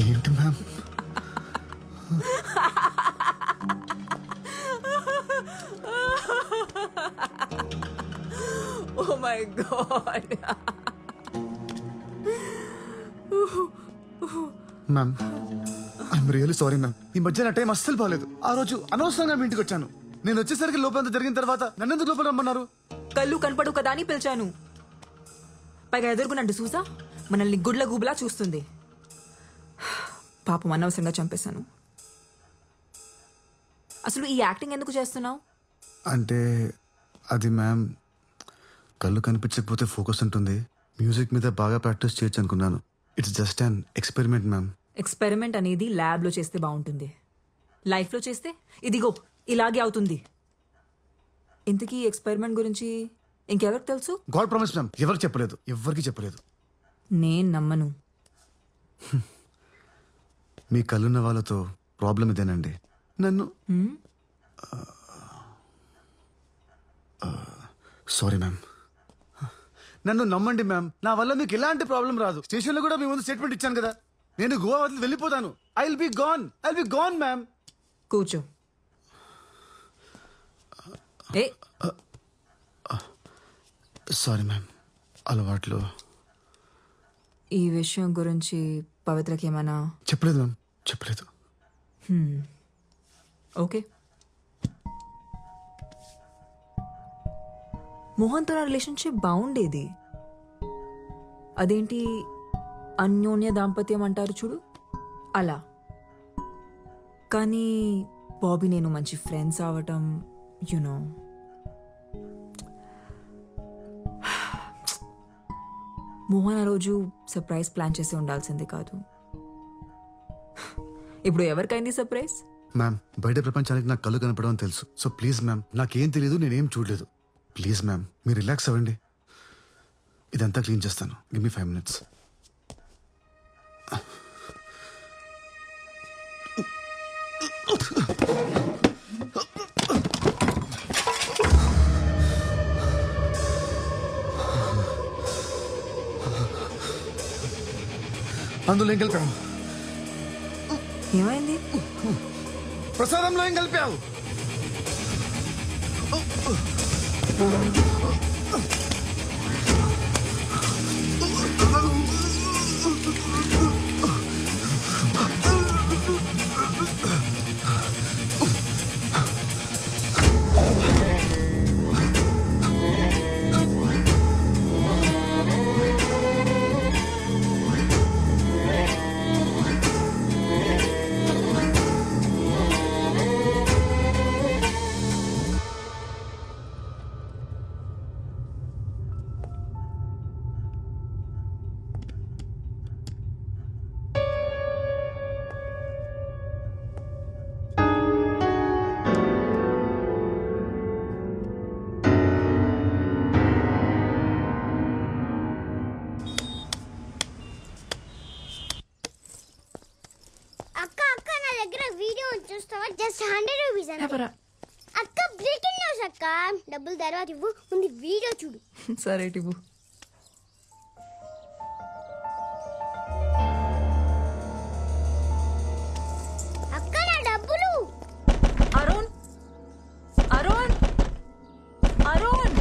ఏంటి ma'am? Oh my God. Ma'am I'm really sorry ma'am. ఈ మధ్య నా టైం అస్సలు బాగాలేదు. ఆ రోజు అనవసరంగా మీ ఇంటికి వచ్చాను. నేను వచ్చేసరికి లోపలంతా జరిగిన తర్వాత నన్నెందుకు లోపల రమ్మన్నారు? కళ్ళు కనపడు కదా అని పిలిచాను. పైగా ఎదుర్కొన్నట్టు చూసా మనల్ని గుడ్ల గూబులా చూస్తుంది. పాపం అనవసరంగా చంపేశాను. అసలు ఈ యాక్టింగ్ ఎందుకు చేస్తున్నావు? అంటే అది మ్యామ్, కళ్ళు కనిపించకపోతే ఫోకస్ ఉంటుంది, మ్యూజిక్ మీద బాగా ప్రాక్టీస్ చేయొచ్చు అనుకున్నాను. It's just an experiment ma'am. Experiment అనేది ల్యాబ్లో చేస్తే బాగుంటుంది, లైఫ్లో చేస్తే ఇదిగో ఇలాగే అవుతుంది. ఇంతకీ ఎక్స్పెరిమెంట్ గురించి ఇంకెవరికి తెలుసు? గాడ్ ప్రామిస్ మ్యామ్, ఎవరికి చెప్పలేదు, ఎవరికి చెప్పలేదు. నేను నమ్మను. మీ కళ్ళున్న వాళ్ళతో ప్రాబ్లం ఇదేనండి. నన్ను సారీ మ్యామ్, నన్ను నమ్మండి మ్యామ్. నా వల్ల మీకు ఎలాంటి ప్రాబ్లం రాదు. స్టేషన్లో కూడా మీ ముందు స్టేట్మెంట్ ఇచ్చాను కదా, నేను గోవా వదిలి వెళ్ళిపోతాను. I will be gone ma'am. కూర్చో. ఏ సారీ మ్యామ్, అలవాట్లు. ఈ విషయం గురించి పవిత్రకి ఏమైనా చెప్పలేదు మ్యామ్, చెప్పలేదు. ఓకే. మోహన్తో నా రిలేషన్షిప్ బాగుండేది. అదేంటి అన్యోన్య దాంపత్యం అంటారు చూడు, అలా. కానీ బాబీ నేను మంచి ఫ్రెండ్స్ అవటం, యునో, మోహన్ ఆ రోజు సర్ప్రైజ్ ప్లాన్ చేసి ఉండాల్సింది కాదు. ఇప్పుడు ఎవరికైంది సర్ప్రైజ్? మ్యామ్, బయట ప్రపంచానికి నాకు కళ్ళు కనపడమని తెలుసు. సో ప్లీజ్ మ్యామ్, నాకేం తెలియదు, నేనేం చూడలేదు. ప్లీజ్ మ్యామ్, మీరు రిలాక్స్ అవ్వండి. ఇదంతా క్లీన్ చేస్తాను. Give me 5 minutes. అందులో ఏం కలిపావు? ఏమైంది? ప్రసాదంలో ఏం కలిపావు? జస్ట్ 100 రూపీస్ అక్క. బ్రేకింగ్ న్యూస్ అక్క. డబ్బులు తర్వాత ఇవ్వు, ముందు వీడియో చూడు. సరే ఇవ్వు. అక్క నా డబ్బులు. అరుణ్, అరుణ్, అరుణ్.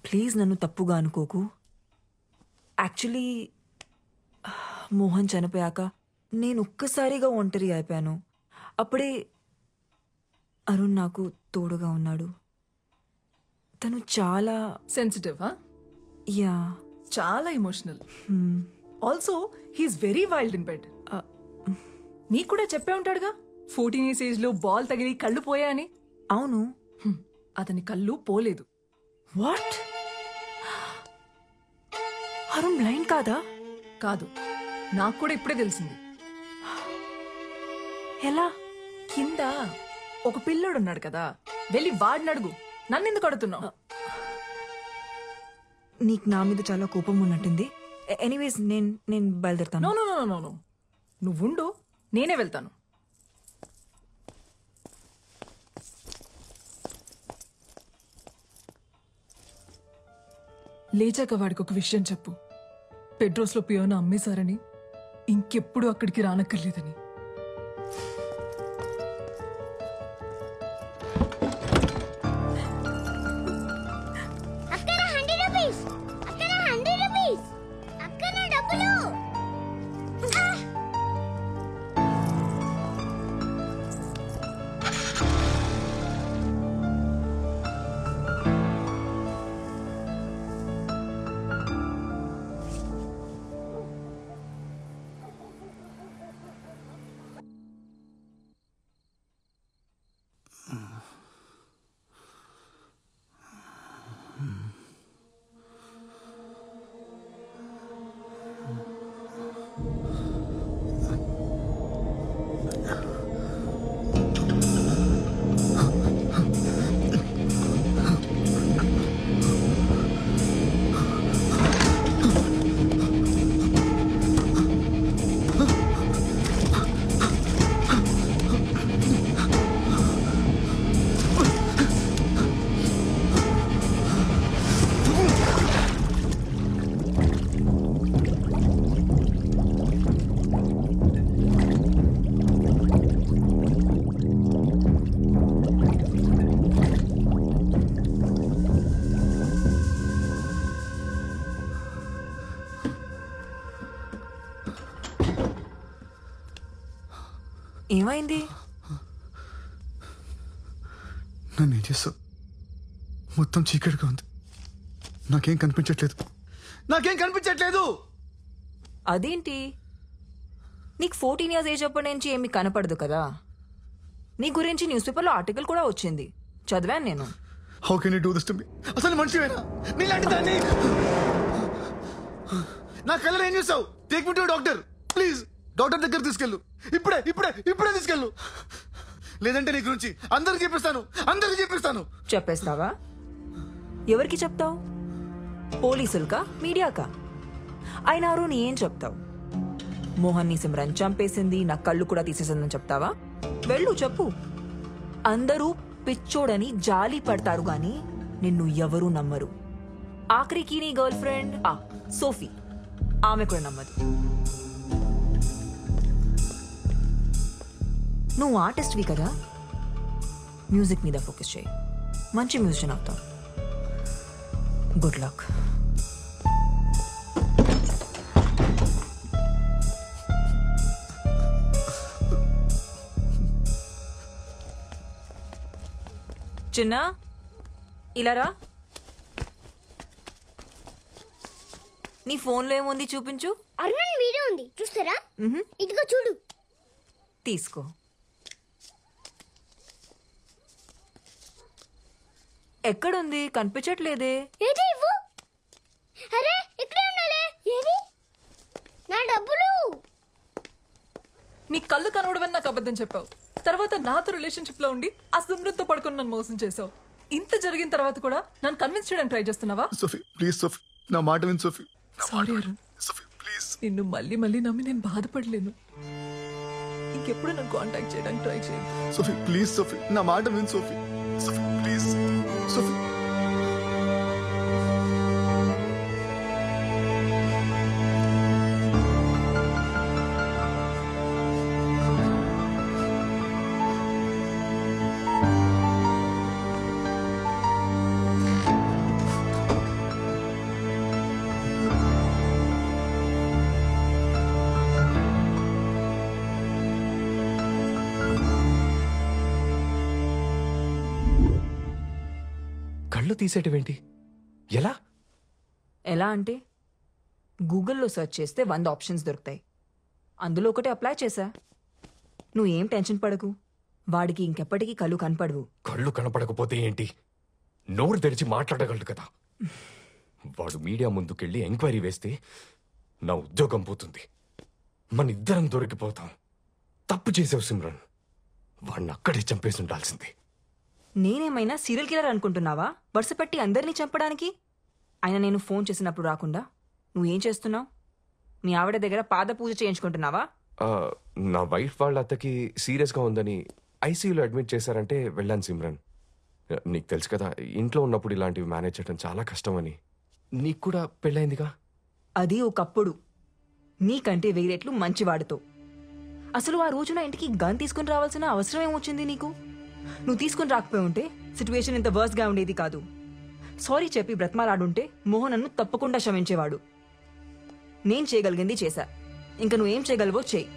ప్లీజ్ నన్ను తప్పుగా అనుకోకు. యాక్చువల్లీ మోహన్ చనిపోయాక నేను ఒక్కసారిగా ఒంటరి అయిపోయాను. అప్పుడే అరుణ్ నాకు తోడుగా ఉన్నాడు. తను చాలా సెన్సిటివ్. యా, చాలా emotional. Also he's very wild in bed. నీకు కూడా చెప్పే ఉంటాడుగా 14 years ఏజ్ లో బాల్ తగిలి కళ్ళు పోయాయని. అవును. అతని కళ్ళు పోలేదు. వాట్? అరుణ్ బ్లైండ్ కాదా? కాదు, నాకు కూడా ఇప్పుడే తెలిసింది. ఎలా? కింద ఒక పిల్లోడు ఉన్నాడు కదా, వెళ్ళి వాడిని అడుగు. నన్నెందుకు అడుగుతున్నావు? నీకు నా మీద చాలా కోపం ఉన్నట్టుంది. ఎనీవేస్ నేను బయలుదేరుతాను. No no no no no, నువ్వుండు, నేనే వెళ్తాను. లేచాక వాడికి ఒక విషయం చెప్పు. పెడ్రోస్ లో పియోనా అమ్మేశారని, ఇంకెప్పుడు అక్కడికి రానక్కర్లేదని. అక్కడ 100 రూపీస్, అక్కడ 100 రూపీస్, అక్కడ డబ్బులు. ఏమైంది? నన్ను ఏం చేస్తావు? మొత్తం చీకటిగా ఉంది, నాకేం కనిపించట్లేదు, నాకేం కనిపించట్లేదు. అదేంటి, నీకు 14 years ఏజ్ అప్పటి నుంచి ఏమి కనపడదు కదా? నీ గురించి న్యూస్ పేపర్లో ఆర్టికల్ కూడా వచ్చింది, చదివాను నేను. How can you do this to me? అసలు మనిషివేనా నీలాంటి దాన్ని? నా కలర్ ఏం చూసావు? Take me to doctor please. Doctor దగ్గర తీసుకెళ్ళు, ఇప్పుడే ఇప్పుడే ఇప్పుడే తీసుకెళ్ళు. లేదంటే నీ గురించి అందరికి చెప్పిస్తాను. చెప్పేస్తావా? ఎవరికి చెప్తావు? పోలీసులకా, మీడియాకా? అయినా నీ ఏం చెప్తావు? మోహన్ ని సిమ్రన్ చంపేసింది, నా కళ్ళు కూడా తీసేసిందని చెప్తావా? వెళ్ళు చెప్పు. అందరూ పిచ్చోడని జాలి పడతారు గాని నిన్ను ఎవరూ నమ్మరు. ఆఖరికి నీ గర్ల్ ఫ్రెండ్ సోఫీ, ఆమె కూడా నమ్మదు. నువ్వు ఆర్టిస్ట్వి కదా, మ్యూజిక్ మీద ఫోకస్ చేయి, మంచి మ్యూజిషియన్ అవుతావు. Good luck. చిన్న, ఇలా రా. నీ ఫోన్లో ఏముంది చూపించు. అరుణ్ వీడియో ఉంది, చూస్తారా? ఇదిగో చూడు. తీసుకో. ఎక్కడుంది? కనిపించట్లేదే. ఏది ఇవ్వు. అరే ఇక్కడే ఉండాలి. ఏది? నా డబ్బులు. నీ కళ్ళు కనవడమని నాకు అబద్ధం చెప్పావు. తర్వాత నాతో రిలేషన్షిప్ లో ఉండి ఆ సిమ్రన్తో పడుకొని నన్ను మోసం చేసావు. ఇంత జరిగిన తర్వాత కూడా నన్ను కన్విన్స్ చేయడానికి ట్రై చేస్తున్నావా? సోఫీ ప్లీజ్, సోఫీ నా మాట విను Sophie. Sorry Arun, Sophie please. నిన్ను మళ్ళీ మళ్ళీ నమ్మి నేను బాధపడలేను. ఇంకెప్పుడు నన్ను కాంటాక్ట్ చేయడానికి ట్రై చేయండి. సోఫీ ప్లీజ్, సోఫీ నా మాట విను సోఫీ. Sophie please, Sophie. కళ్ళు తీసేటివేంటి? ఎలా? ఎలా అంటే గూగుల్లో సెర్చ్ చేస్తే 100 ఆప్షన్స్ దొరుకుతాయి. అందులో ఒకటి అప్లై చేశా. నువ్వేం టెన్షన్ పడకు, వాడికి ఇంకెప్పటికీ కళ్ళు కనపడవు. కళ్ళు కనపడకపోతే ఏంటి, నోరు తెరిచి మాట్లాడగలడు కదా. వాడు మీడియా ముందుకెళ్ళి ఎంక్వైరీ వేస్తే నా ఉద్యోగం పోతుంది, మన ఇద్దరం దొరికిపోతాం. తప్పు చేసావు సిమ్రన్, వాడిని అక్కడే చంపేసి ఉండాల్సింది. నేనేమైనా సీరియల్ కిల్లర్ అనుకుంటున్నావా వరుస పెట్టి అందరినీ చంపడానికి? ఆయన నేను ఫోన్ చేసినప్పుడు రాకుండా నువ్వేం చేస్తున్నావు? మీ ఆవిడ దగ్గర పాద పూజ చేయించుకుంటున్నావా? నా వైఫ్ వాళ్ళ అత్తకి సీరియస్గా ఉందని ఐసీయూలో అడ్మిట్ చేశారంటే వెళ్ళాను సిమ్రన్. నీకు తెలుసు కదా, ఇంట్లో ఉన్నప్పుడు ఇలాంటివి మేనేజ్ చేయడం చాలా కష్టమని. నీకు కూడా పెళ్ళైందిగా. అది ఒకప్పుడు, నీకంటే వేరేట్లు మంచివాడితో. అసలు ఆ రోజున ఇంటికి గన్ తీసుకుని రావాల్సిన అవసరం ఏమొచ్చింది నీకు? నువ్వు తీసుకుని రాకపోయి ఉంటే సిచ్యువేషన్ ఇంత వర్స్గా ఉండేది కాదు. సారీ చెప్పి బ్రతమాలాడుంటే మోహన్ నన్ను తప్పకుండా క్షమించేవాడు. నేను చేయగలిగింది చేశా, ఇంకా నువ్వేం చేయగలవో చేయి.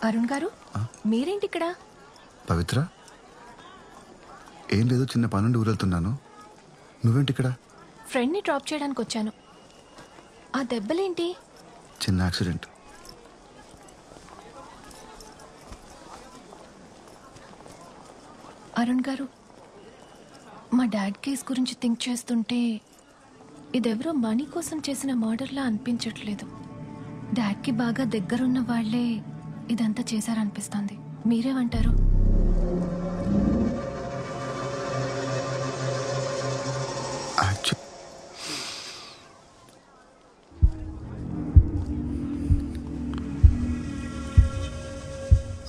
అరుణ్ గారు, మీరేంటి ఇక్కడ? పవిత్ర, ఏం లేదు, చిన్న పనుండి ఊరెళ్తున్నాను. నువ్వేంటి ఇక్కడ? ఫ్రెండ్ని డ్రాప్ చేయడానికి వచ్చాను. ఆ దెబ్బలేంటి? చిన్న యాక్సిడెంట్. అరుణ్ గారు, మా డాడ్ కేస్ గురించి థింక్ చేస్తుంటే ఇదెవరో మనీ కోసం చేసిన మర్డర్లా అనిపించట్లేదు. డాడ్కి బాగా దగ్గరున్న వాళ్లే ఇదంతా చేశారనిపిస్తుంది. మీరేమంటారు?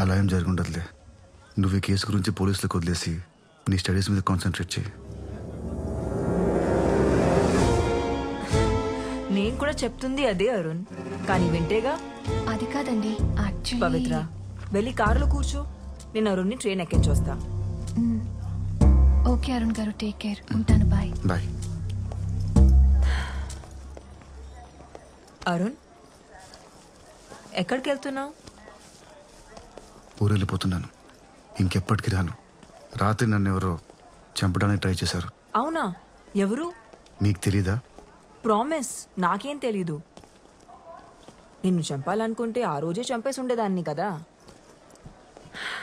అలా ఏం జరుగుండదులే. నువ్వు ఈ కేసు గురించి పోలీసులకు వదిలేసి నీ స్టడీస్ మీద కాన్సన్ట్రేట్ చేయి. నేను కూడా చెప్తుంది అదే అరుణ్, కానీ వింటేగా. అది కాదండి, పవిత్ర, వెళ్ళి కారులో కూర్చో, నేను అరుణ్ని ట్రైన్ ఎక్కించొస్తా. ఓకే అరుణ్ గారు, టేక్ కేర్. ఉంటాను, బాయ్. బాయ్. అరుణ్, ఎక్కడికి వెళ్తున్నావు? ఊరెళ్ళిపోతున్నాను, ఇంకెప్పటికి రాను. రాత్రి నన్ను ఎవరో చంపడానికి ట్రై చేశారు. అవునా? ఎవరు? నీకు తెలీదా? ప్రామిస్, నాకేం తెలీదు. నిన్ను చంపాలనుకుంటే ఆ రోజే చంపేసి ఉండేదాన్ని కదా.